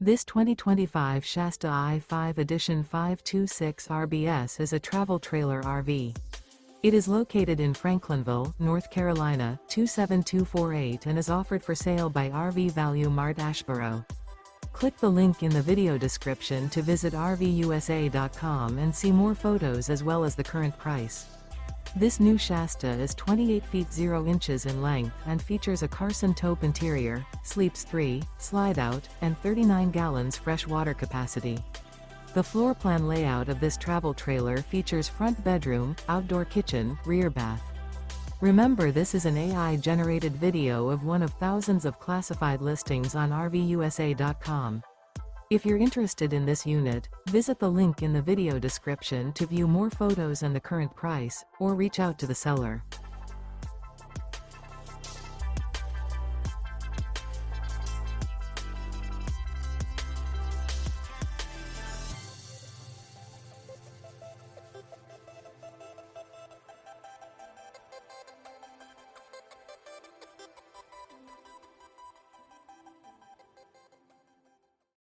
This 2025 Shasta I-5 Edition 526 RBS is a travel trailer RV. It is located in Franklinville, North Carolina, 27248 and is offered for sale by RV Value Mart Asheboro. Click the link in the video description to visit RVUSA.com and see more photos as well as the current price. This new Shasta is 28 feet 0 inches in length and features a Carson Taupe interior, sleeps 3, Slideout, and 39 gallons fresh water capacity. The floor plan layout of this travel trailer features front bedroom, outdoor kitchen, rear bath. Remember, this is an AI-generated video of one of thousands of classified listings on RVUSA.com. If you're interested in this unit, visit the link in the video description to view more photos and the current price, or reach out to the seller.